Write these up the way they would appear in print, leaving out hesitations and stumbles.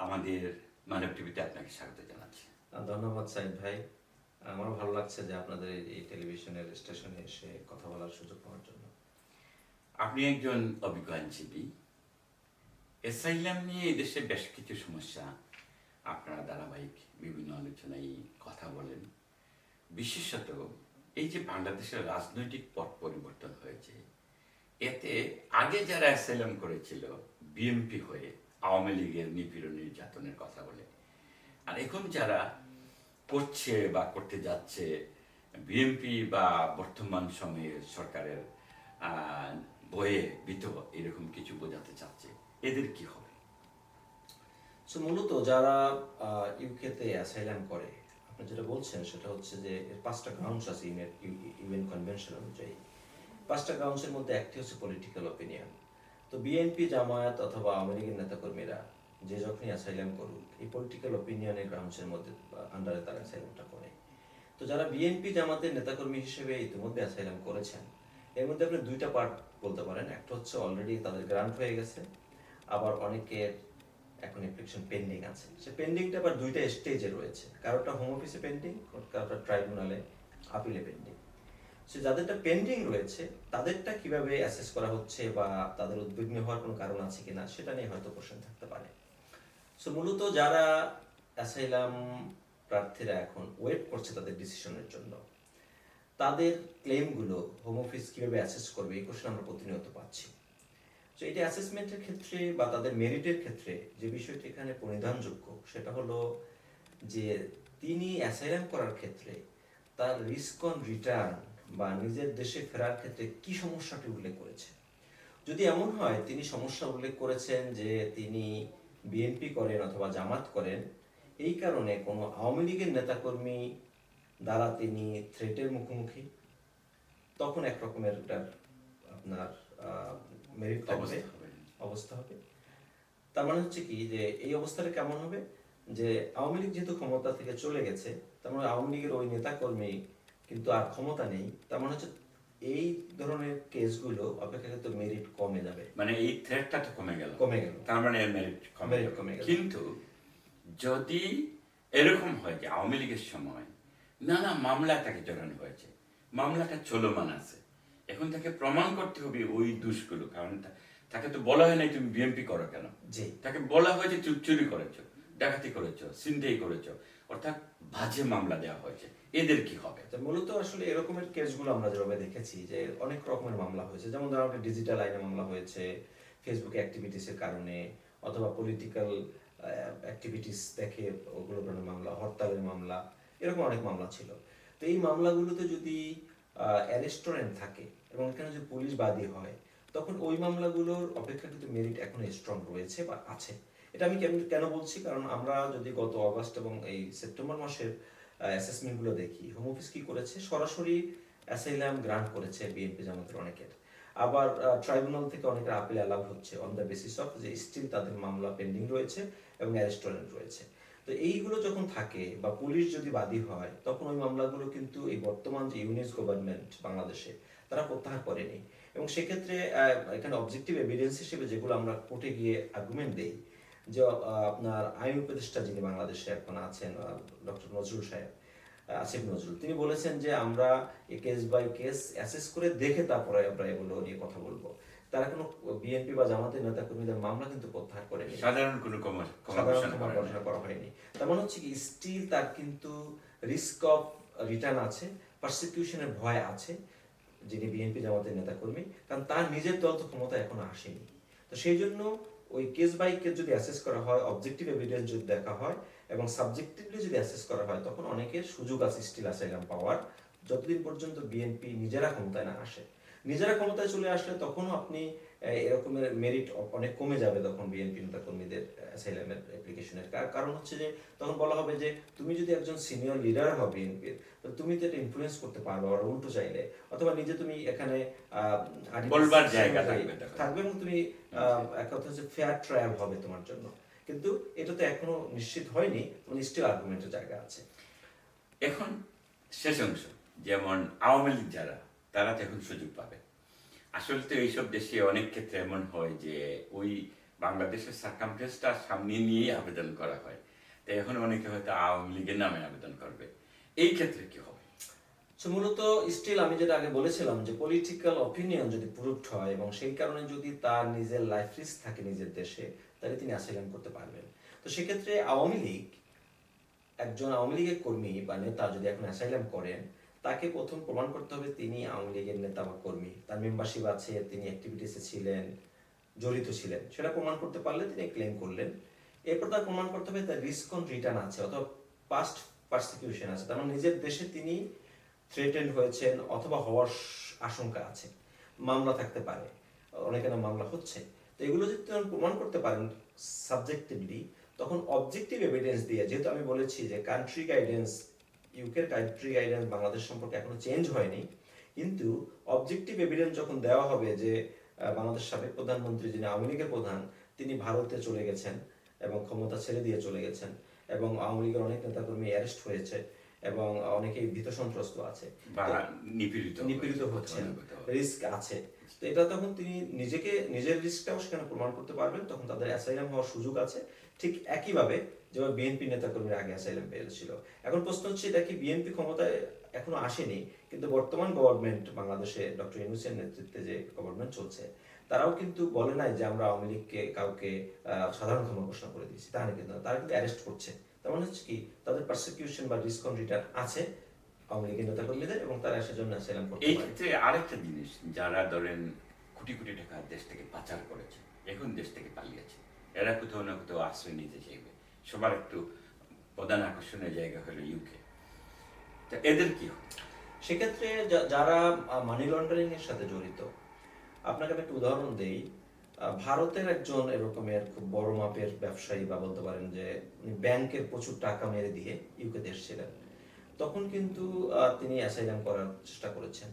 আমাদের মানব টিভিতে আপনাকে স্বাগত জানাচ্ছি। ধন্যবাদ সাইদ ভাই। আমারও ভালো লাগছে যে আপনাদের এই টেলিভিশনের স্টেশনে এসে কথা বলার সুযোগ পাওয়ার জন্য। আপনি একজন অভিজ্ঞ আইনজীবী। অ্যাসাইলাম নিয়ে এদেশে বেশ কিছু সমস্যা আপনারা ধারাবাহিক বিভিন্ন আলোচনায় কথা বলেন। বিশেষত এই যে বাংলাদেশের রাজনৈতিক পট পরিবর্তন হয়েছে, এতে আগে যারা অ্যাসাইলাম করেছিল বিএনপি হয়ে আওয়ামী লীগের নিপীড়ন নির্যাতনের কথা বলে, আর এখন যারা করছে বা করতে যাচ্ছে বিএনপি বা বর্তমান সময়ের সরকারের বয়ে বিত এরকম কিছু বোঝাতে চাচ্ছে, এদের কি হবে? মূলত যারা ইউকেতে অ্যাসাইলাম করে, আপনি যেটা বলছেন সেটা হচ্ছে যে এর 5টা গ্রাউন্ডস আছে ইউএন কনভেনশন অনুযায়ী। 5টা গ্রাউন্ডসের মধ্যে একটি হচ্ছে পলিটিক্যাল অপিনিয়ন। তো বিএনপি, জামায়াত অথবা আওয়ামী লীগের নেতাকর্মীরা যে যখনই অ্যাসাইলাম করুক, এই পলিটিক্যাল অপিনিয়নের গ্রাউন্ডসের মধ্যে আন্ডারে তারা অ্যাসাইলামটা করে। তো যারা বিএনপি জামাতের নেতাকর্মী হিসেবে ইতিমধ্যে অ্যাসাইলাম করেছেন, এর মধ্যে আপনি দুইটা পার্ট বলতে পারেন। একটা হচ্ছে অলরেডি তাদের গ্রান্ট হয়ে গেছে, আবার অনেকের এখন অ্যাপ্লিকেশন পেন্ডিং আছে। সে পেন্ডিংটা আবার দুইটা স্টেজে রয়েছে, কারোটা হোম অফিসে পেন্ডিং, কারোটা ট্রাইব্যুনালে আপিলে পেন্ডিং। সে যাদেরটা পেন্ডিং রয়েছে তাদেরটা কিভাবে অ্যাসেস করা হচ্ছে বা তাদের উদ্বিগ্ন হওয়ার কোনো কারণ আছে কিনা সেটা নিয়ে হয়তো কোশ্চেন থাকতে পারে। মূলত যারা অ্যাসাইলাম প্রার্থীরা এখন ওয়েট করছে তাদের ডিসিশনের জন্য, তাদের ক্লেমগুলো হোম অফিস কীভাবে অ্যাসেস করবে এই কোশ্চেন আমরা প্রতিনিয়ত পাচ্ছি। এটা অ্যাসেসমেন্টের ক্ষেত্রে বা তাদের মেরিটের ক্ষেত্রে যে বিষয়টি এখানে পরিধানযোগ্য সেটা হলো যে তিনি অ্যাসাইলাম করার ক্ষেত্রে তার রিস্ক অন রিটার্ন বা নিজের দেশে ফেরার ক্ষেত্রে কি সমস্যাটি উল্লেখ করেছে। যদি এমন হয় তিনি সমস্যা উল্লেখ করেছেন যে তিনি বিএনপি করেন অথবা জামাত করেন, এই কারণে কোনো আওয়ামী লীগের নেতাকর্মী দ্বারা তিনি থ্রেটের মুখোমুখি, তখন একরকমের আপনার মেরিট থাকবে, অবস্থা হবে। তার মানে হচ্ছে কি যে এই অবস্থাটা কেমন হবে, যে আওয়ামী লীগ যেহেতু ক্ষমতা থেকে চলে গেছে, তার মানে আওয়ামী লীগের ওই নেতাকর্মী কিন্তু আর ক্ষমতা নেই। তার মানে হচ্ছে এই ধরনের কেসগুলো অপেক্ষাকৃত মেরিট কমে যাবে, মানে এই থ্রেটটা তো কমে গেল, তার মানে মেরিট কমে গেল। কিন্তু যদি এরকম হয় যে আওয়ামী লীগের সময় নানা মামলা তাকে জড়ানো হয়েছে, মামলাটা চলমান আছে, এখন তাকে প্রমাণ করতে হবে ওই দোষগুলো, কারণ তাকে তো বলা হয় নাই তুমি বিএনপি করো কেন, তাকে বলা হয়েছে তুমি চুরি করেছো, ডাকাতি করেছো, ছিনতাই করেছো, অর্থাৎ বাজে মামলা দেওয়া হয়েছে, এদের কি হবে? মূলত আসলে এরকমের কেসগুলো আমরা যেভাবে দেখেছি যে অনেক রকমের মামলা হয়েছে, যেমন ধরো ডিজিটাল আইনে মামলা হয়েছে, ফেসবুক অ্যাক্টিভিটিসের কারণে, অথবা পলিটিক্যাল অ্যাক্টিভিটিস দেখে ওগুলোর কারণে মামলা, হরতালের মামলা, এরকম অনেক মামলা ছিল। তো এই মামলাগুলোতে যদি অ্যারেস্টরেন্ট থাকে এবং এখানে যদি পুলিশ বাদী হয়, তখন ওই মামলাগুলোর অপেক্ষাকৃত মেরিট এখন স্ট্রং রয়েছে বা আছে। এটা আমি কেন বলছি, কারণ আমরা যদি গত অগস্ট এবং এই সেপ্টেম্বর মাসের অ্যাসেসমেন্টগুলো দেখি, হোম অফিস কি করেছে, সরাসরি অ্যাসাইলাম গ্রান্ট করেছে বিএনপি জামাতের অনেকের। আবার ট্রাইব্যুনাল থেকে অনেকের আপিল অ্যালাউ হচ্ছে অন দ্য বেসিস অফ যে স্টিল তাদের মামলা পেন্ডিং রয়েছে এবং অ্যারেস্টরেন্ট রয়েছে। তো এইগুলো যখন থাকে বা পুলিশ যদি বাদী হয়, তখন ওই মামলাগুলো কিন্তু এই বর্তমান যে ইউনিস গভর্নমেন্ট বাংলাদেশে তারা প্রত্যাহার করেনি। এবং সেক্ষেত্রে এখানে অবজেক্টিভ এভিডেন্স হিসেবে যেগুলো আমরা কোর্টে গিয়ে আর্গুমেন্ট দেই, যে আপনার আইন উপদেষ্টা যিনি বাংলাদেশে এখন আছেন, ডক্টর নজরুল সাহেব, আসিফ নজরুল, তিনি বলেছেন যে আমরা কেস বাই কেস অ্যাসেস করে দেখে তারপরে আমরা এগুলো নিয়ে কথা বলবো। তারা কোনো বিএনপি বা জামাতের নেতাকর্মীদের মামলা কিন্তু প্রত্যাহার করেনি, সাধারণ কোনো ক্ষমা করা হয়নি। তার মানে হচ্ছে কি স্টিল তার কিন্তু রিস্ক অফ রিটার্ন আছে, পারসিকিউশনের ভয় আছে যিনি বিএনপি জামাতের নেতাকর্মী, কারণ তার নিজের দল তো ক্ষমতা এখনো আসেনি। তো সেই জন্য ওই কেস বাই কেস যদি অ্যাসেস করা হয়, অবজেক্টিভ এভিডেন্স যদি দেখা হয় এবং সাবজেক্টিভলি যদি অ্যাসেস করা হয়, তখন অনেকের সুযোগ আছে স্টিল অ্যাসাইলাম পাওয়ার, যতদিন পর্যন্ত বিএনপি নিজেরা ক্ষমতায় না আসে। নিজেরা ক্ষমতায় চলে আসলে তখনও আপনি এরকমের মেরিট অনেক কমে যাবে তখন বিএনপি নেতাকর্মীদের অ্যাসাইলামের অ্যাপ্লিকেশনের। কারণ হচ্ছে যে তখন বলা হবে যে তুমি যদি একজন সিনিয়র লিডার হও বিএনপির, তো তুমি তো এটা ইনফ্লুয়েন্স করতে পারবে, আর উল্টো চাইলে, অথবা নিজে তুমি এখানে বলবার জায়গা থাকবে এবং তুমি এক কথা হচ্ছে ফেয়ার ট্রায়াল হবে তোমার জন্য। কিন্তু এটা তো এখনো নিশ্চিত হয়নি, মানে স্টিল আর্গুমেন্টের জায়গা আছে। এখন শেষ অংশ, যেমন আওয়ামী লীগ যারা, তারা তো এখন সুযোগ পাবে। আসলে তো এইসব দেশে অনেক ক্ষেত্রে এমন হয় যে ওই বাংলাদেশের সার্কামফারেন্সটা সামনে নিয়েই আবেদন করা হয়। তাই এখন অনেকে হয়তো আওয়ামী লীগের নামে আবেদন করবে। এই ক্ষেত্রে কি হবে? সো মূলত স্টিল আমি যেটা আগে বলেছিলাম যে পলিটিক্যাল অপিনিয়ন যদি প্রুভড হয় এবং সেই কারণে যদি তার নিজের লাইফ রিস্ক থাকে নিজের দেশে, তাহলে তিনি অ্যাসাইলাম করতে পারবেন। তো সেক্ষেত্রে একজন আওয়ামী লীগের কর্মী বা নেতা যদি এখন অ্যাসাইলাম করেন, তাকে প্রথম প্রমাণ করতে হবে তিনি আওয়ামী লীগের নেতা বা কর্মী, তার মেম্বারশিপ আছে, তিনি অ্যাক্টিভিটিসে ছিলেন, জড়িত ছিলেন, সেটা প্রমাণ করতে পারলে তিনি ক্লেম করলেন। এরপর তার প্রমাণ করতে হবে তার রিস্ক অন রিটার্ন আছে অথবা পাস্ট পারসিকিউশন আছে, তার মানে নিজের দেশে তিনি থ্রেটেন্ড হয়েছেন অথবা হওয়ার আশঙ্কা আছে, মামলা থাকতে পারে, অনেকের নামে মামলা হচ্ছে। তো এগুলো যদি আপনি প্রমাণ করতে পারেন সাবজেক্টিভলি, তখন অবজেক্টিভ এভিডেন্স দিয়ে, যেহেতু আমি বলেছি যে কান্ট্রি গাইডেন্স, ইউকের কান্ট্রি গাইডেন্স বাংলাদেশ সম্পর্কে এখনো চেঞ্জ হয়নি, কিন্তু অবজেক্টিভ এভিডেন্স যখন দেওয়া হবে যে বাংলাদেশ সাবেক প্রধানমন্ত্রী যিনি আওয়ামী লীগের প্রধান, তিনি ভারতে চলে গেছেন এবং ক্ষমতা ছেড়ে দিয়ে চলে গেছেন, এবং আওয়ামী লীগের অনেক নেতাকর্মী অ্যারেস্ট হয়েছে এবং অনেকেই ভীত সন্ত্রস্ত আছে বা নিপীড়িত হচ্ছেন, রিস্ক আছে। তো এটা তখন তিনি নিজের রিস্কটাও সেখানে প্রমাণ করতে পারবেন, তখন তাদের অ্যাসাইলাম হওয়ার সুযোগ আছে। ঠিক একইভাবে যেভাবে বিএনপি নেতাকর্মীরা আগে অ্যাসাইলাম পেয়েছিল। এখন প্রশ্ন হচ্ছে এটা কি বিএনপি ক্ষমতায় এখনো আসেনি, কিন্তু বর্তমান গভর্নমেন্ট বাংলাদেশে ডক্টর ইউনূসের নেতৃত্বে যে গভর্নমেন্ট চলছে, তারাও কিন্তু বলে নাই যে আমরা আওয়ামী লীগকে কাউকে সাধারণ ক্ষমা ঘোষণা করে দিয়েছি, তা না, কিন্তু তারা কিন্তু অ্যারেস্ট করছে। তার মানে হচ্ছে কি তাদের পারসিকিউশন বা রিস্ক অন রিটার্ন আছে আওয়ামী লীগের নেতাকর্মীদের, এবং তারা সেজন্য অ্যাসাইলাম করতে এই পারে। ক্ষেত্রে আরেকটা জিনিস, যারা ধরেন কোটি কোটি টাকা দেশ থেকে পাচার করেছে, এখন দেশ থেকে পালিয়েছে, এরা কোথাও না কোথাও আশ্রয় নিতে চাইবে। সবার একটু প্রধান আকর্ষণের জায়গা হলো ইউকে। তা এদের কি হবে? সেক্ষেত্রে যারা মানি লন্ডারিং এর সাথে জড়িত, আপনাকে আমি একটা উদাহরণ দেই। ভারতের একজন এরকমের খুব বড় মাপের ব্যবসায়ী, বা বলতে পারেন যে ব্যাংকের প্রচুর টাকা মেরে দিয়ে ইউকেতে এসেছিলেন। তখন কিন্তু তিনি অ্যাসাইলাম করার চেষ্টা করেছেন,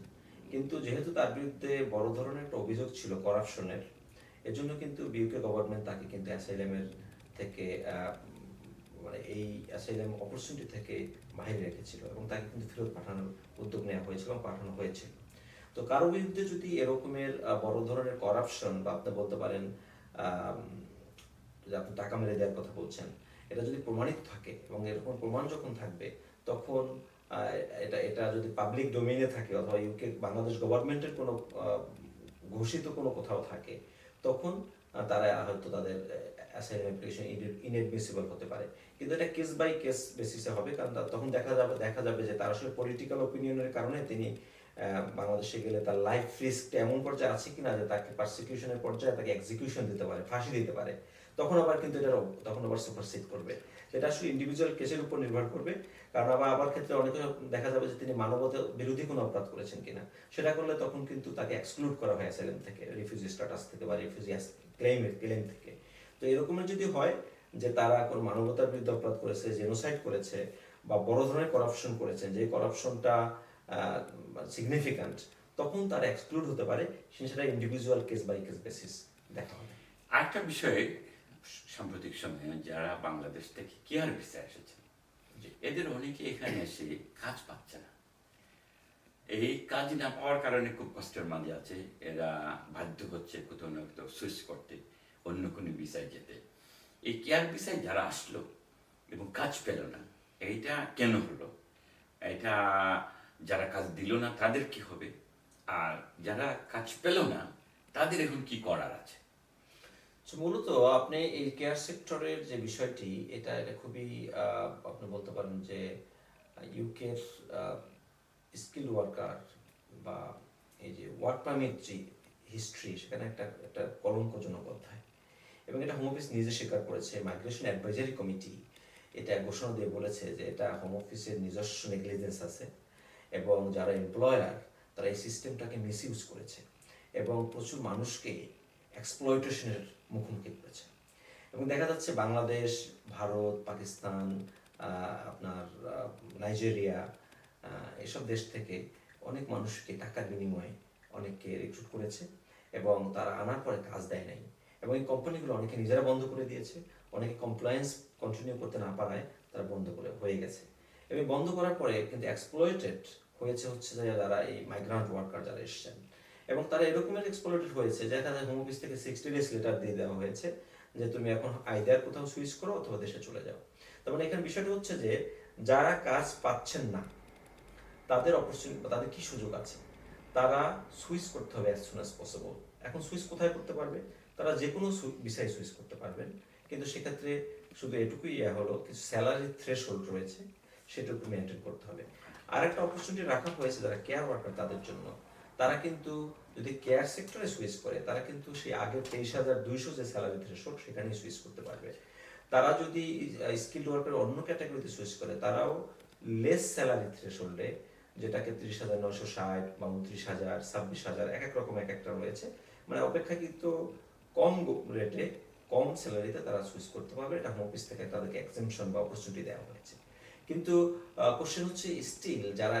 কিন্তু যেহেতু তার বিরুদ্ধে বড় ধরনের একটা অভিযোগ ছিল করাপশনের, এজন্য কিন্তু ইউকে গভর্নমেন্ট তাকে কিন্তু অ্যাসাইলামের থেকে মানে এই অ্যাসাইলাম অপরচুনিটি থেকে বাইরে রেখেছিল, এবং তাকে কিন্তু ফেরত পাঠানোর উদ্যোগ নেওয়া হয়েছিল এবং পাঠানো হয়েছিল। তো কারো বিরুদ্ধে যদি এরকমের বড় ধরনের করাপশন, বা আপনি বলতে পারেন যে আপনি টাকা মেরে দেওয়ার কথা বলছেন, এটা যদি প্রমাণিত থাকে, এবং এরকম প্রমাণ যখন থাকবে, তখন এটা এটা যদি পাবলিক ডোমেইনে থাকে অথবা ইউকে বাংলাদেশ গভর্নমেন্টের কোনো ঘোষিত কোনো কোথাও থাকে, তখন তারা হয়তো তাদের অ্যাসাইলাম অ্যাপ্লিকেশন ইনএডমিসিবল হতে পারে। কিন্তু এটা কেস বাই কেস বেসিসে হবে, কারণ তখন দেখা যাবে যে তার আসলে পলিটিক্যাল ওপিনিয়নের কারণে তিনি বাংলাদেশে গেলে তার লাইফ রিস্ক এমন পর্যায়ে আছে কিনা যে তাকে পারসিকিউশনের পর্যায়ে তাকে এক্সিকিউশন দিতে পারে, ফাঁসি দিতে পারে, তখন আবার কিন্তু এটা তখন আবার সুপারসিড করবে। এটা আসলে ইন্ডিভিজুয়াল কেসের উপর নির্ভর করবে, কারণ আবার ক্ষেত্রে অনেকে দেখা যাবে যে তিনি মানবতা বিরোধী কোনো অপরাধ করেছেন কিনা, সেটা করলে তখন কিন্তু তাকে এক্সক্লুড করা হয় অ্যাসাইলাম থেকে, রিফিউজি স্ট্যাটাস থেকে বা রিফিউজি ক্লেম থেকে। তো এরকমের যদি হয় যে তারা কোনো মানবতার বিরুদ্ধে অপরাধ করেছে, জেনোসাইড করেছে, বা বড় ধরনের করাপশন করেছেন, যে করাপশনটা সিগনিফিক্যান্ট, তখন তারা এক্সক্লুড হতে পারে। সেটা individual case by case basis দেখা হবে। আরেকটা বিষয়ে, সাম্প্রতিক সময়ে যারা বাংলাদেশ থেকে কেয়ার ভিসায় এসেছে, এদের অনেকে এখানে এসে কাজ পাচ্ছে না। এই কাজ না পাওয়ার কারণে খুব কষ্টের মাঝে আছে। এরা বাধ্য হচ্ছে কোথাও না কোথাও সুইচ করতে, অন্য কোনো ভিসায় যেতে। এই কেয়ার ভিসায় যারা আসলো এবং কাজ পেল না, এইটা কেন হলো? এটা যারা কাজ দিল না তাদের কি হবে, আর যারা কাজ পেল না তাদের এখন কি করার আছে? মূলত আপনি এই কেয়ার সেক্টরের যে বিষয়টি, এটা খুবই আপনি বলতে পারেন যে ইউকের স্কিল ওয়ার্কার বা এই যে ওয়ার্ক পারমিট যে হিস্ট্রি, সেখানে একটা কলঙ্কজনক অধ্যায়, এবং এটা হোম অফিস নিজে স্বীকার করেছে। মাইগ্রেশন অ্যাডভাইজারি কমিটি এটা ঘোষণা দিয়ে বলেছে যে এটা হোম অফিসের নিজস্ব নেগলিজেন্স আছে, এবং যারা এমপ্লয়ার তারা এই সিস্টেমটাকে মিসইউজ করেছে এবং প্রচুর মানুষকে এক্সপ্লয়টেশনের মুখোমুখি করেছে। এবং দেখা যাচ্ছে বাংলাদেশ, ভারত, পাকিস্তান, আপনার নাইজেরিয়া, এসব দেশ থেকে অনেক মানুষকে টাকার বিনিময়ে অনেককে রিক্রুট করেছে, এবং তারা আনার পরে কাজ দেয় নাই, এবং এই কোম্পানিগুলো অনেকে নিজেরা বন্ধ করে দিয়েছে, অনেকে কমপ্লায়েন্স কন্টিনিউ করতে না পারায় তারা বন্ধ করে হয়ে গেছে। এবং বন্ধ করার পরে কিন্তু এক্সপ্লয়েটেড হচ্ছে যে যারা এই মাইগ্রান্ট ওয়ার্কার যারা এসছেন, এবং তারা এরকমের এক্সপ্লয়েটেড হয়েছে, দেখা যায় হোম অফিস থেকে 60 days লেটার দিয়ে দেওয়া হয়েছে যে তুমি এখন আইদার কোথাও সুইচ করো অথবা দেশে চলে যাও। তার মানে এখানে বিষয়টা হচ্ছে যে যারা কাজ পাচ্ছেন না তাদের অপরচুনিটি, তাদের কি সুযোগ আছে, তারা সুইচ করতে হবে অ্যাজ সুন অ্যাজ পসিবল। এখন সুইচ কোথায় করতে পারবে? তারা যে কোনো বিষয়ে সুইচ করতে পারবেন, কিন্তু সেক্ষেত্রে শুধু এটুকুই হলো কিছু স্যালারি থ্রেশহোল্ড রয়েছে, সেটুকু মেনটেন করতে হবে। আর একটা অপরচুনিটি রাখা হয়েছে যারা কেয়ার ওয়ার্কার তাদের জন্য। তারা কিন্তু যদি কেয়ার সেক্টরে সুইচ করে তারা কিন্তু সেই আগের 23,200 যে স্যালারি থ্রেশহোল্ড সেখানেই সুইচ করতে পারবে। তারা যদি স্কিল্ড ওয়ার্কার অন্য ক্যাটাগরিতে সুইচ করে তারাও লেস স্যালারি থ্রেশহোল্ডে, যেটাকে 30,960 বা 29,000, 26,000 এক এক রকম এক একটা রয়েছে, মানে অপেক্ষাকৃত কম রেটে কম স্যালারিতে তারা সুইচ করতে পারবে। এটা হোম অফিস থেকে তাদেরকে এক্সেমশন বা অপরচুনিটি দেওয়া হয়েছে। কিন্তু কোশ্চেন হচ্ছে স্টিল যারা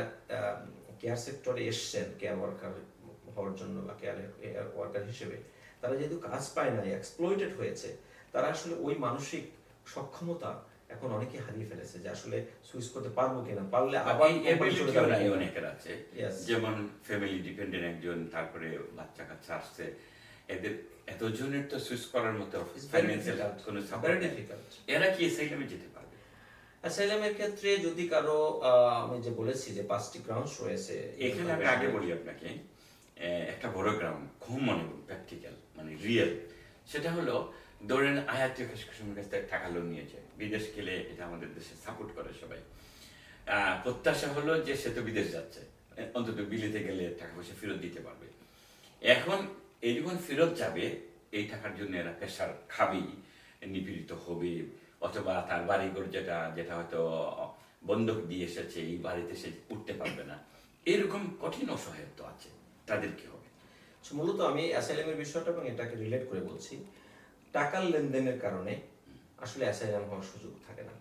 কেয়ার সেক্টরে এসছেন কেয়ার ওয়ার্কার হওয়ার জন্য বা কেয়ার ওয়ার্কার হিসেবে, তারা যেহেতু কাজ পায় না, এক্সপ্লয়েটেড হয়েছে, তারা আসলে ওই মানসিক সক্ষমতা এখন অনেকে হারিয়ে ফেলেছে যে আসলে সুইচ করতে পারবো কিনা, পারলে আবার অনেকের আছে, যেমন ফ্যামিলি ডিপেন্ডেন্ট একজন, তারপরে বাচ্চা কাচ্চা আসছে, এদের এতজনের তো সুইচ করার মতো ফাইন্যান্সিয়াল কোনো সাপোর্ট নেই। এরা কি অ্যাসাইলামে যেতে পারবে? অ্যাসাইলামের ক্ষেত্রে যদি কারো আমি যে বলেছি যে 5টি গ্রাউন্ডস রয়েছে, এখানে আমি আগে বলি আপনাকে একটা বড় গ্রাউন্ড খুব মনে প্র্যাকটিক্যাল মানে রিয়েল, সেটা হলো ধরেন আয়াতীয় কাছ থেকে টাকা লোন নিয়েছে, বিদেশ গেলে এটা আমাদের দেশে সাপোর্ট করে সবাই, প্রত্যাশা হলো যে সে তো বিদেশ যাচ্ছে, অন্তত বিলেতে গেলে টাকা পয়সা ফেরত দিতে পারবে। এখন এই যখন ফেরত যাবে এই টাকার জন্য এরা প্রেশার খাবেই, নিপীড়িত হবে, অথবা তার বাড়িঘর যেটা যেটা হয়তো বন্ধক দিয়ে এসেছে এই বাড়িতে সে উঠতে পারবে না, এরকম কঠিন অসহায়ত্ব আছে, তাদের কি হবে? মূলত আমি অ্যাসাইলামের বিষয়টা এবং এটাকে রিলেট করে বলছি। টাকার লেনদেনের কারণে আসলে অ্যাসাইলাম হওয়ার সুযোগ থাকে না।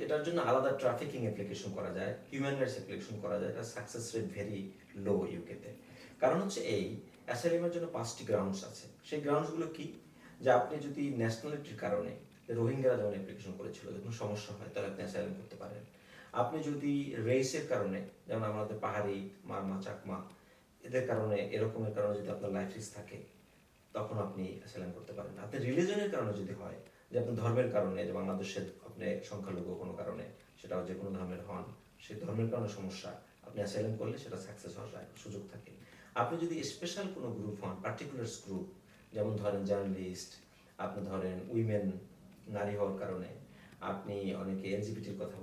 এটার জন্য আলাদা ট্রাফিকিং অ্যাপ্লিকেশন করা যায়, হিউম্যান রাইটস অ্যাপ্লিকেশন করা যায়, এটা সাকসেস রেট ভেরি লো ইউকেতে। কারণ হচ্ছে এই অ্যাসাইলামের জন্য 5টি গ্রাউন্ডস আছে। সেই গ্রাউন্ডসগুলো কি? যে আপনি যদি ন্যাশনালিটির কারণে, রোহিঙ্গারা যেমন অ্যাপ্লিকেশন করেছিল, যখন সমস্যা হয় তাহলে আপনি অ্যাসাইলাম করতে পারেন। আপনি যদি রেসের কারণে, যেমন আমাদের পাহাড়ি, মারমা, চাকমা, এদের কারণে, এরকমের কারণে যদি আপনার লাইফ রিস্ক থাকে তখন আপনি অ্যাসাইলাম করতে পারেন। আপনি রিলিজনের কারণে যদি হয়, যে আপনি ধর্মের কারণে, যে বাংলাদেশের আপনি সংখ্যালঘু কোনো কারণে, সেটা যে কোনো ধর্মের হন, সেই ধর্মের কারণে সমস্যা, আপনি অ্যাসাইলাম করলে সেটা সাকসেস হওয়ার সুযোগ থাকে। আপনি যদি স্পেশাল কোনো গ্রুপ হন, পার্টিকুলার গ্রুপ, যেমন ধরেন জার্নালিস্ট, আপনি ধরেন উইমেন, নারী হওয়ার কারণে, আপনি অনেকে এলজিবিটির কথা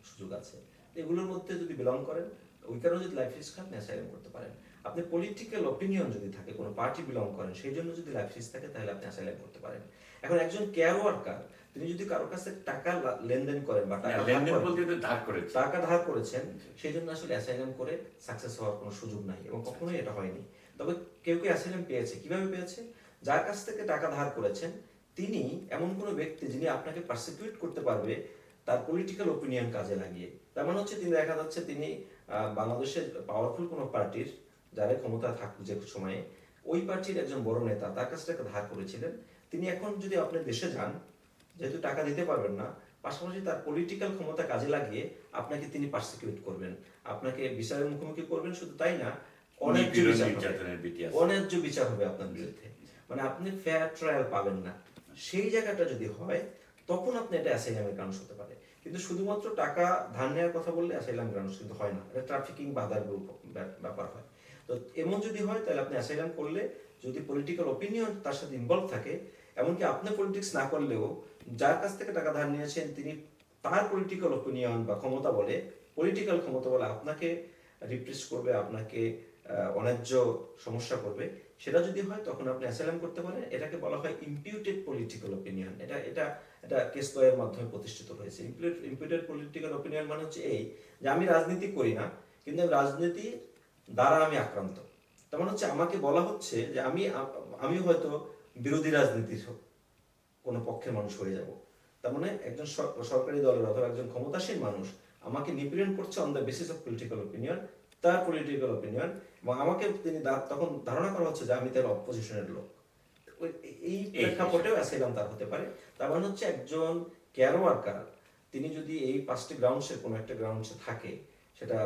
সুযোগ আছে, এগুলোর মধ্যে যদি বিলং করেন, ওই কারণে যদি লাইফ রিস্ক হয় আপনি অ্যাসাইলাম করতে পারেন। আপনি পলিটিক্যাল অপিনিয়ন যদি থাকে, কোনো পার্টি বিলং করেন, সেই জন্য যদি লাইফ রিস্ক থাকে তাহলে আপনি অ্যাসাইলাম করতে পারেন। এখন একজন কেয়ার ওয়ার্কার, তিনি যদি কারোর কাছে টাকা লেনদেন করেন বা টাকা ধার করেছেন, সেই জন্য আসলে অ্যাসাইলাম করে সাকসেস হওয়ার কোনো সুযোগ নাই এবং কখনোই এটা হয়নি। তবে কেউ কেউ অ্যাসাইলাম পেয়েছে। কিভাবে পেয়েছে? যার কাছ থেকে টাকা ধার করেছেন তিনি এমন কোনো ব্যক্তি যিনি আপনাকে পারসিকিউট করতে পারবে তার পলিটিক্যাল ওপিনিয়ন কাজে লাগিয়ে। তার মানে হচ্ছে তিনি, দেখা যাচ্ছে তিনি বাংলাদেশের পাওয়ারফুল কোনো পার্টির, যারা ক্ষমতা থাকুক যে সময়ে, ওই পার্টির একজন বড় নেতা তার কাছ থেকে ধার করেছিলেন। তিনি এখন যদি আপনার দেশে যান, যেহেতু টাকা দিতে পারবেন না, পাশাপাশি তার পলিটিক্যাল ক্ষমতা কাজে লাগিয়ে আপনাকে তিনি পারসিকিউট করবেন, আপনাকে বিচারের মুখোমুখি করবেন। শুধু তাই না, অন্যায্য বিচার হবে আপনার বিরুদ্ধে, মানে আপনি ফেয়ার ট্রায়াল পাবেন না। সেই জায়গাটা যদি হয় তখন আপনি এটা অ্যাসাইলামের গ্রাউন্ডস হতে পারে। কিন্তু শুধুমাত্র টাকা ধার নেওয়ার কথা বললে অ্যাসাইলাম গ্রাউন্ডস কিন্তু হয় না, এটা ট্রাফিকিং বা আদার গ্রুপ ব্যাপার হয়। তো এমন যদি হয় তাহলে আপনি অ্যাসাইলাম করলে, যদি পলিটিক্যাল অপিনিয়ন তার সাথে ইনভলভ থাকে, এমনকি আপনি পলিটিক্স না করলেও যার কাছ থেকে টাকা ধার নিয়েছেন তিনি তার পলিটিক্যাল অপিনিয়ন বা ক্ষমতা বলে, পলিটিক্যাল ক্ষমতা বলে আপনাকে রিপ্রেস করবে, আপনাকে অন্যায্য সমস্যা করবে, সেটা যদি হয় তখন আপনি অ্যাসাইলাম করতে পারেন। এটাকে বলা হয় ইম্পিউটেড পলিটিক্যাল অপিনিয়ন। এটা এটা এটা কেস লয়ের মাধ্যমে প্রতিষ্ঠিত হয়েছে। ইম্পিউটেড পলিটিক্যাল অপিনিয়ন মানে হচ্ছে এই যে আমি রাজনীতি করি না, কিন্তু রাজনীতি দ্বারা আমি আক্রান্ত। তার মানে হচ্ছে আমাকে বলা হচ্ছে যে আমি হয়তো বিরোধী রাজনীতির কোনো পক্ষের মানুষ হয়ে যাব। তার মানে একজন সরকারি দলের অথবা একজন ক্ষমতাসীন মানুষ আমাকে নিপীড়ন করছে on the basis of political opinion, তার পলিটিক্যাল অপিনিয়ন, এবং আমাকে তিনি তখন ধারণা করা হচ্ছে যে আমি তার অপোজিশনের লোক। এই প্রেক্ষাপটেও অ্যাসাইলাম তার হতে পারে। তার মানে হচ্ছে একজন কেয়ার ওয়ার্কার তিনি যদি এই 5টি গ্রাউন্ডসের কোনো একটা গ্রাউন্ডসে থাকে, সেটা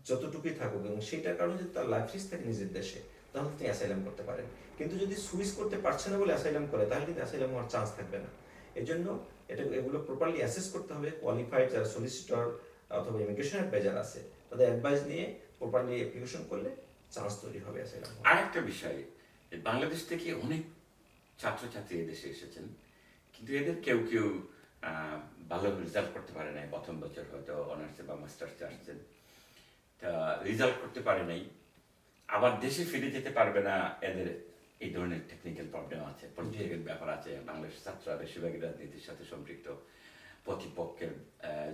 যতটুকুই থাকুক, এবং সেইটার কারণে যদি তার লাইফ রিস্ক থাকে নিজের দেশে, তাহলে তিনি অ্যাসাইলাম করতে পারেন। কিন্তু যদি সুইচ করতে পারছে না বলে অ্যাসাইলাম করে, তাহলে কিন্তু অ্যাসাইলাম হওয়ার চান্স থাকবে না। এজন্য এগুলো প্রপারলি অ্যাসেস করতে হবে। কোয়ালিফাইড যারা সলিসিটর অথবা ইমিগ্রেশন অ্যাডভাইজার আছে, তাদের অ্যাডভাইস নিয়ে প্রপারলি অ্যাপ্লিকেশন করলে চান্স তৈরি হবে অ্যাসাইলাম হওয়ার। আরেকটা বিষয়, বাংলাদেশ থেকে অনেক ছাত্রছাত্রী এদেশে এসেছেন, কিন্তু এদের কেউ কেউ ভালো রেজাল্ট করতে পারে নাই। প্রথম বছর হয়তো অনার্সে বা মাস্টার্সে আসছেন, তা রেজাল্ট করতে পারে নাই, আবার দেশে ফিরে যেতে পারবে না। এদের এই ধরনের টেকনিক্যাল প্রবলেম আছে, পলিটিক্যাল ব্যাপার আছে। বাংলাদেশ ছাত্ররা বেশিরভাগ রাজনীতির সাথে সম্পৃক্ত, প্রতিপক্ষের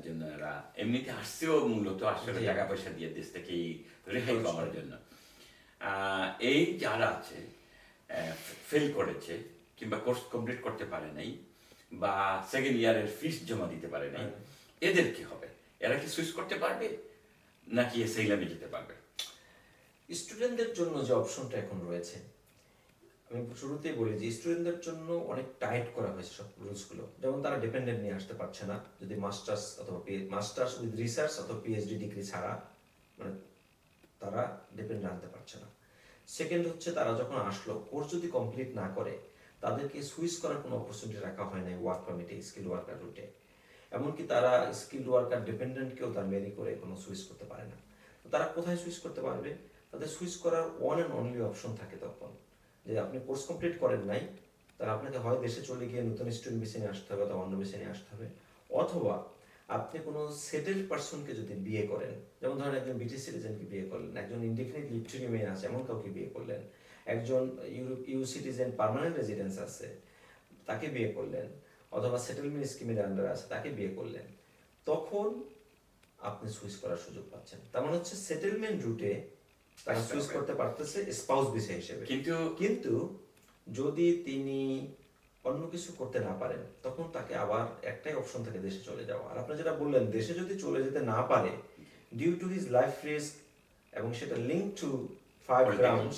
জন্য এরা এমনিতে আসছেও মূলত আসলে টাকা পয়সা দিয়ে দেশ থেকেই রেহাই পাওয়ার জন্য। এই যারা আছে ফেল করেছে কিংবা কোর্স কমপ্লিট করতে পারে নাই বা সেকেন্ড ইয়ারের ফিস জমা দিতে পারে নাই, এদের কি হবে? এরা কি সুইচ করতে পারবে নাকি এসাইলামে যেতে পারবে? স্টুডেন্টদের জন্য যে অপশনটা এখন রয়েছে, আমি শুরুতেই বলি যে স্টুডেন্টদের জন্য অনেক টাইট করা হয়েছে সব রুলসগুলো। যেমন তারা ডিপেন্ডেন্ট নিয়ে আসতে পারছে না যদি মাস্টার্স উইথ রিসার্চ অথবা পিএইচডি ডিগ্রি ছাড়া, মানে তারা ডিপেন্ডেন্ট আনতে পারছে না। সেকেন্ড হচ্ছে, তারা যখন আসলো কোর্স যদি কমপ্লিট না করে, তাদেরকে সুইচ করার কোনো অপরচুনিটি রাখা হয় নাই ওয়ার্ক পারমিটে, স্কিল ওয়ার্কার রুটে। এমনকি তারা স্কিল ওয়ার্কার ডিপেন্ডেন্টকেও তার মেরি করে কোনো সুইচ করতে পারে না। তো তারা কোথায় সুইচ করতে পারবে? তাদের সুইচ করার ওয়ান অ্যান্ড অনলি অপশন থাকে তখন, যে আপনি কোর্স কমপ্লিট করেন নাই, তাহলে আপনাকে হয় দেশে চলে গিয়ে নতুন স্টুডেন্ট বেছে নিয়ে আসতে হবে অথবা অন্য বেছে নিয়ে আসতে হবে, অথবা আপনি কোনো সেটেলড পার্সনকে যদি বিয়ে করেন, যেমন ধরেন একজন ব্রিটিশ সিটিজেনকে বিয়ে করলেন, একজন ইনডিফিনিট লিভ টু রিমেইন আছে এমন কাউকে বিয়ে করলেন, একজন ইউ সিটিজেন পার্মানেন্ট রেজিডেন্স আছে তাকে বিয়ে করলেন, অথবা সেটেলমেন্ট স্কিমের আন্ডার আছে তাকে বিয়ে করলেন, তখন আপনি সুইচ করার সুযোগ পাচ্ছেন। তার মানে হচ্ছে সেটেলমেন্ট রুটে তারা সুইচ করতে পারতেছে স্পাউস ভিসা হিসেবে। কিন্তু যদি তিনি অন্য কিছু করতে না পারেন, তখন তাকে আবার একটাই অপশন থাকে, দেশে চলে যাওয়া। আর আপনি যেটা বললেন, দেশে যদি চলে যেতে না পারে due to his life risk, এবং সেটা লিঙ্ক টু 5 গ্রাউন্ডস,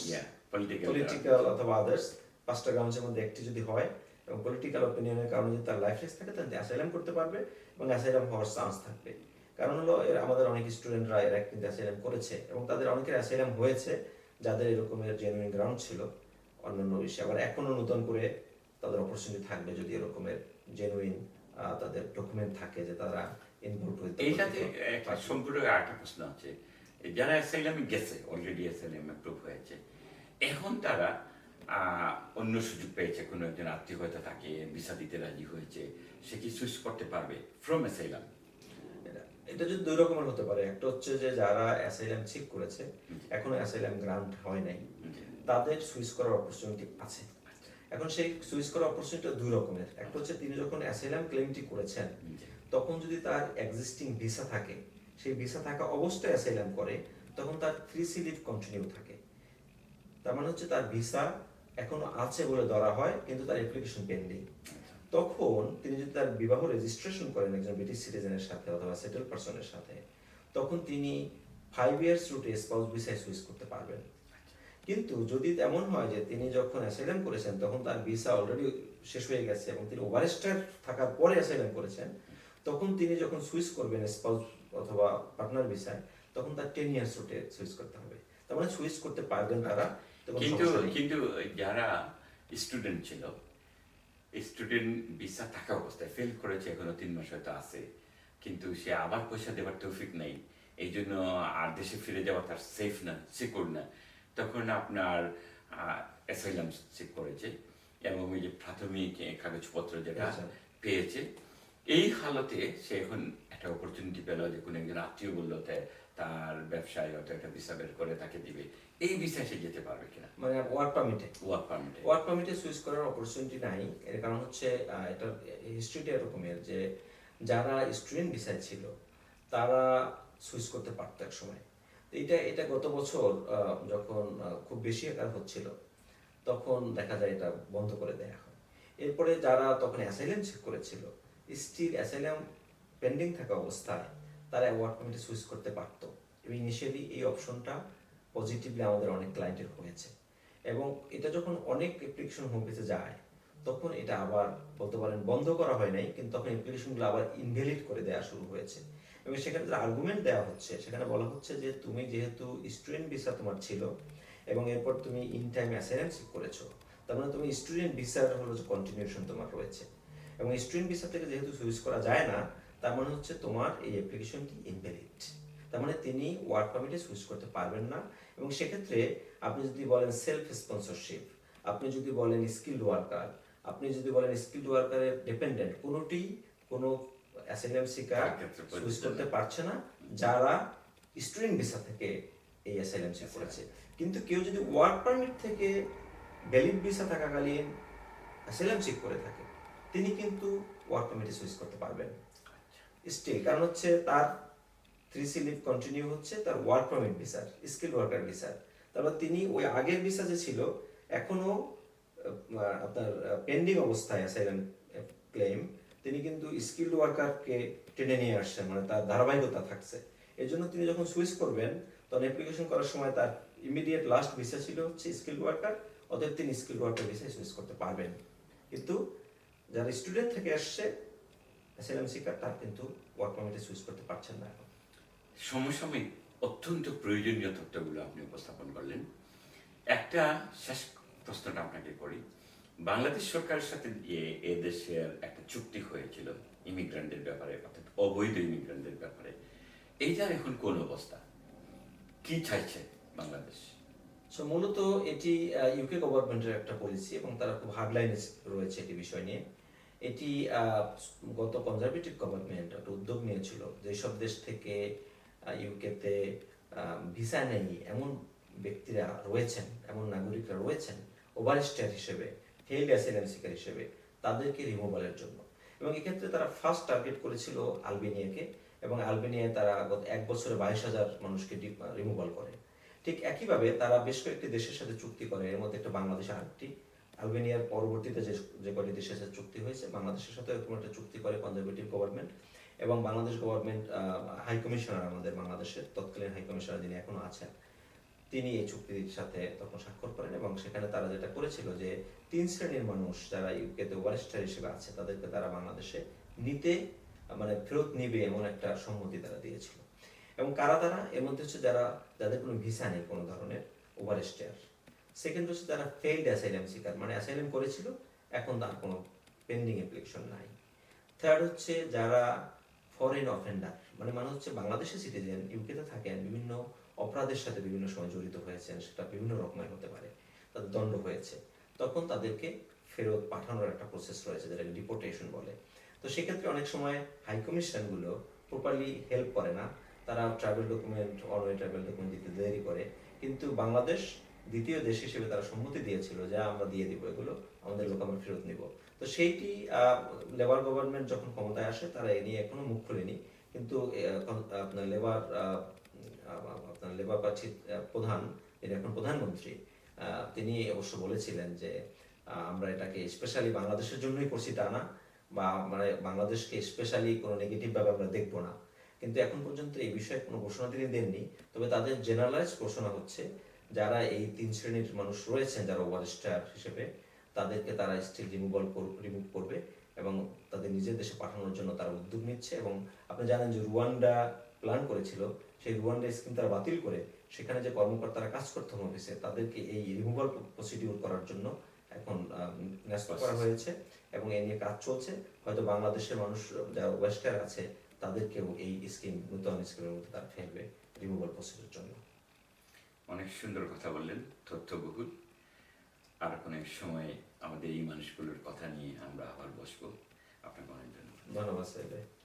পলিটিক্যাল অথবা আদার্স, 5টা গ্রাউন্ডসের মধ্যে একটি যদি হয় এবং পলিটিক্যাল অপিনিয়নের কারণে যদি তার লাইফ রিস্ক থাকে, তাহলে অ্যাসাইলাম করতে পারবে এবং অ্যাসাইলাম হওয়ার চান্স থাকবে। কারণ হলো আমাদের অনেক স্টুডেন্টরা এরা কিন্তু অ্যাসাইলাম করেছে এবং তাদের অনেকের অ্যাসাইলাম হয়েছে যাদের এরকমের জেনুইন গ্রাউন্ড ছিল অন্যান্য বিষয়ে। আবার এখনো নতুন করে তাদের অপরচুনিটি থাকবে যদি এরকমের জেনুইন তাদের ডকুমেন্ট থাকে যে তারা ইনভলভ হতে। এইটাতে একটা সম্পূর্ণ আরেকটা প্রশ্ন আছে, যারা অ্যাসাইলামে গেছে, অলরেডি অ্যাসাইলাম অ্যাপ্রুভ হয়েছে, এখন তারা অন্য সুযোগ পেয়েছে, কোনো একজন আত্মীয় হয়তো তাকে ভিসা দিতে রাজি হয়েছে, সে কি সুইচ করতে পারবে ফ্রম অ্যাসাইলাম? এটা যদি দুই রকমের হতে পারে। একটা হচ্ছে যে যারা অ্যাসাইলাম চেক করেছে, এখনো অ্যাসাইলাম গ্রান্ট হয় নাই, তাদের সুইচ করার অপরচুনিটি আছে। এখন সেই সুইচ করার অপরচুনিটি দুই রকমের। একটা হচ্ছে তিনি যখন অ্যাসাইলাম ক্লেমটি করেছেন, তখন যদি তার এক্সিস্টিং ভিসা থাকে, সেই ভিসা থাকা অবস্থায় অ্যাসাইলাম করে, তখন তার 3C লিভ কন্টিনিউ থাকে। তার মানে হচ্ছে তার ভিসা এখনো আছে বলে ধরা হয়, কিন্তু তার অ্যাপ্লিকেশন পেন্ডিং। তখন তিনি যদি তার বিবাহ রেজিস্ট্রেশন করেন একজন ব্রিটিশ সিটিজেনের সাথে অথবা সেটেল পারসনের সাথে, তখন তিনি 5 ইয়ার্স রুটে স্পাউস ভিসায় সুইচ করতে পারবেন। কিন্তু যদি এমন হয় যে তিনি যখন অ্যাসাইলাম করেছেন তখন তার ভিসা অলরেডি শেষ হয়ে গেছে এবং তিনি ওভারস্টেয়ার থাকার পরে অ্যাসাইলাম করেছেন, তখন তিনি যখন সুইচ করবেন স্পাউস অথবা পার্টনার ভিসায়, তখন তার 10 ইয়ার্স রুটে সুইচ করতে হবে। তার মানে সুইচ করতে পারবেন তারা। কিন্তু যারা স্টুডেন্ট ছিল, স্টুডেন্ট ভিসা থাকা অবস্থায় ফেল করেছে, এখনো 3 মাস হয়তো আছে, কিন্তু সে আবার পয়সা দেওয়ার তৌফিক নেই, এই জন্য আর দেশে ফিরে যাওয়া তার সেফ না, সিকিউর না, তখন আপনার অ্যাসাইলাম চেক করেছে এবং ওই যে প্রাথমিক কাগজপত্র যেটা পেয়েছে, এই হালতে সে এখন একটা অপরচুনিটি পেল যে কোনো একজন আত্মীয় বললো তার ব্যবসায় হয়তো একটা ভিসা বের করে তাকে দিবে, এই ভিসা সে যেতে পারবে কিনা? মানে ওয়ার্ক পারমিটে সুইচ করার অপরচুনিটি নাই। এর কারণ হচ্ছে এটার হিস্ট্রিটা এরকমের যে যারা স্টুডেন্ট ভিসায় ছিল তারা সুইচ করতে পারতো এক সময়। তো এটা গত বছর যখন খুব বেশি আকার হচ্ছিল, তখন দেখা যায় এটা বন্ধ করে দেয়া হয়। এরপরে যারা তখন অ্যাসাইলাম চেক করেছিল, স্টিল অ্যাসাইলাম পেন্ডিং থাকা অবস্থায় তারা ওয়ার্ক পারমিটে সুইচ করতে পারতো। এবং ইনিশিয়ালি এই অপশনটা পজিটিভলি আমাদের অনেক ক্লায়েন্টের হয়েছে। এবং এটা যখন অনেক অ্যাপ্লিকেশন হোম পেজে যায়, তখন এটা আবার বলতে পারেন বন্ধ করা হয় নাই, কিন্তু তখন অ্যাপ্লিকেশনগুলো আবার ইনভ্যালিড করে দেওয়া শুরু হয়েছে। এবং সেখানে যে আর্গুমেন্ট দেওয়া হচ্ছে, সেখানে বলা হচ্ছে যে তুমি যেহেতু স্টুডেন্ট ভিসা তোমার ছিল এবং এরপর তুমি ইন টাইম অ্যাসাইলেম সিক করেছো, তার মানে তুমি স্টুডেন্ট ভিসার হলো যে কন্টিনিউশন তোমার রয়েছে, এবং স্টুডেন্ট ভিসা থেকে যেহেতু সুইচ করা যায় না, তার মানে হচ্ছে তোমার এই অ্যাপ্লিকেশনটি ইনভ্যালিড। তার মানে তিনি ওয়ার্ক পারমিটে সুইচ করতে পারবেন না। এবং সেক্ষেত্রে আপনি যদি বলেন সেলফ স্পন্সরশিপ, আপনি যদি বলেন স্কিল্ড ওয়ার্কার, আপনি যদি বলেন স্কিল্ড ওয়ার্কারের ডিপেন্ডেন্ট, কোনো অ্যাসাইলাম সিকার তার ক্ষেত্রে সুইচ প্রযোজ্য করতে না। পারছে না যারা স্টুডেন্ট ভিসা থেকে এই অ্যাসাইলাম সিক করেছে। কিন্তু কেউ যদি ওয়ার্ক পারমিট থেকে ভ্যালিড ভিসা থাকাকালীন অ্যাসাইলাম সিক করে থাকে, তিনি কিন্তু ওয়ার্ক পারমিটে সুইচ করতে পারবেন স্টিল, কারণ হচ্ছে তার 3C লিভ কন্টিনিউ হচ্ছে তার ওয়ার্ক পারমিট ভিসার, স্কিল ওয়ার্কার ভিসার। তারপর তিনি ওই আগের ভিসা যে ছিল এখনো আপনার পেন্ডিং অবস্থায় অ্যাসাইলাম ক্লেম, তিনি কিন্তু স্কিল্ড ওয়ার্কারকে টেনে নিয়ে আসছেন, মানে তার ধারাবাহিকতা থাকছে। এর জন্য তিনি যখন সুইচ করবেন তখন অ্যাপ্লিকেশন করার সময় তার ইমিডিয়েট লাস্ট ভিসা ছিল হচ্ছে স্কিল্ড ওয়ার্কার, অতএব তিনি স্কিল্ড ওয়ার্কার ভিসায় সুইচ করতে পারবেন। কিন্তু যারা স্টুডেন্ট থেকে আসছে অ্যাসাইলাম সিকার, তার কিন্তু ওয়ার্ক পারমিটে সুইচ করতে পারছেন না এখন। সমসাময়িক অত্যন্ত প্রয়োজনীয় তথ্যগুলো আপনি উপস্থাপন করলেন। একটা শেষ প্রশ্নটা আপনাকে করি। বাংলাদেশ সরকারের সাথে এ দেশের একটা চুক্তি হয়েছিল ইমিগ্রান্টদের ব্যাপারে, অর্থাৎ অবৈধ ইমিগ্রান্টদের ব্যাপারে। এইটার এখন কোন অবস্থা, কি চাইছে বাংলাদেশ? সো মূলত এটি ইউকে গভর্নমেন্টের একটা পলিসি, এবং তারা খুব হার্ডলাইন রয়েছে এটি বিষয় নিয়ে। এটি গত কনজারভেটিভ গভর্নমেন্ট একটা উদ্যোগ নিয়েছিল যেসব দেশ থেকে ইউকেতে ভিসা নেই এমন ব্যক্তিরা রয়েছেন, এমন নাগরিকরা রয়েছেন ওভারস্টেয়ার হিসেবে, ফেইল্ড অ্যাসাইলাম সিকার হিসেবে, তাদেরকে রিমুভালের জন্য। এবং এক্ষেত্রে তারা ফার্স্ট টার্গেট করেছিল আলবেনিয়াকে, এবং আলবেনিয়ায় তারা গত 1 বছরে 22,000 মানুষকে রিমুভাল করে। ঠিক একইভাবে তারা বেশ কয়েকটি দেশের সাথে চুক্তি করে, এর মধ্যে একটা বাংলাদেশ আরেকটি। আলবেনিয়ার পরবর্তীতে যে কটি দেশের সাথে চুক্তি হয়েছে, বাংলাদেশের সাথে এরকম একটা চুক্তি করে কনজারভেটিভ গভর্নমেন্ট। এবং বাংলাদেশ গভর্নমেন্ট হাই কমিশনার, আমাদের বাংলাদেশের তৎকালীন হাই কমিশনার যিনি এখনো আছেন, তিনি এই চুক্তির সাথে তখন স্বাক্ষর করেন। এবং সেখানে তারা যেটা করেছিল যে 3 শ্রেণীর মানুষ যারা ইউকেতে ওভারস্টার হিসেবে আছে তাদেরকে তারা বাংলাদেশে নিতে, মানে ফেরত নিবে এমন একটা সম্মতি তারা দিয়েছিল। এবং কারা তারা? এর মধ্যে হচ্ছে যাদের কোনো ভিসা নেই কোনো ধরনের, ওভারস্টেয়ার। সেকেন্ড হচ্ছে যারা ফেইল্ড অ্যাসাইলাম সিকার, মানে অ্যাসাইলাম করেছিল এখন তার কোনো পেন্ডিং অ্যাপ্লিকেশন নাই। থার্ড হচ্ছে যারা ফরেন অফেন্ডার, মানে হচ্ছে বাংলাদেশের সিটিজেন, ইউকেতে থাকেন, বিভিন্ন অপরাধের সাথে বিভিন্ন সময় জড়িত হয়েছেন, সেটা বিভিন্ন রকমের হতে পারে, তাদের দণ্ড হয়েছে, তখন তাদেরকে ফেরত পাঠানোর একটা প্রসেস রয়েছে যেটাকে ডিপোর্টেশন বলে। তো সেক্ষেত্রে অনেক সময় হাই কমিশনগুলো প্রপারলি হেল্প করে না, তারা travel document, one way travel document দিতে দেরি করে। কিন্তু বাংলাদেশ দ্বিতীয় দেশ হিসেবে তারা সম্মতি দিয়েছিল যে আমরা দিয়ে দিব এগুলো, আমাদের লোক আমরা ফেরত নিব। তো সেইটি লেবার গভর্নমেন্ট যখন ক্ষমতায় আসে তারা এ নিয়ে এখনো মুখ খুলেনি। কিন্তু আপনার লেবার পার্টির প্রধান, যিনি এখন প্রধানমন্ত্রী, তিনি অবশ্য বলেছিলেন যে আমরা এটাকে স্পেশালি বাংলাদেশের জন্যই করছি তা না, বা মানে বাংলাদেশকে স্পেশালি কোনো নেগেটিভ ভাবে আমরা দেখবো না। কিন্তু এখন পর্যন্ত এই বিষয়ে কোনো ঘোষণা তিনি দেননি। তবে তাদের জেনারেলাইজ ঘোষণা হচ্ছে যারা এই 3 শ্রেণীর মানুষ রয়েছেন যারা ওভারস্টার হিসেবে, তাদেরকে তারা স্টিল রিমুভ করবে এবং তাদের নিজের দেশে পাঠানোর জন্য তারা উদ্যোগ নিচ্ছে। এবং আপনি জানেন যে রুয়ান্ডা প্ল্যান করেছিল, সেই রুয়ান্ডা স্কিম তারা বাতিল করে সেখানে যে কর্মকর্তারা কাজ করতে অফিসে, তাদেরকে এই রিমুভাল প্রসিডিউর করার জন্য এখন ন্যস্ত করা হয়েছে এবং এ নিয়ে কাজ চলছে। হয়তো বাংলাদেশের মানুষ যারা ওয়েস্টার আছে তাদেরকেও এই স্কিম, নতুন স্কিমের মধ্যে তারা ফেলবে রিমুভাল প্রসিডিউর জন্য। অনেক সুন্দর কথা বললেন, তথ্যবহুল। আর কোনো এক সময় আমাদের এই মানুষগুলোর কথা নিয়ে আমরা আবার বসবো। আপনাকে অনেক ধন্যবাদ। ধন্যবাদ স্যার।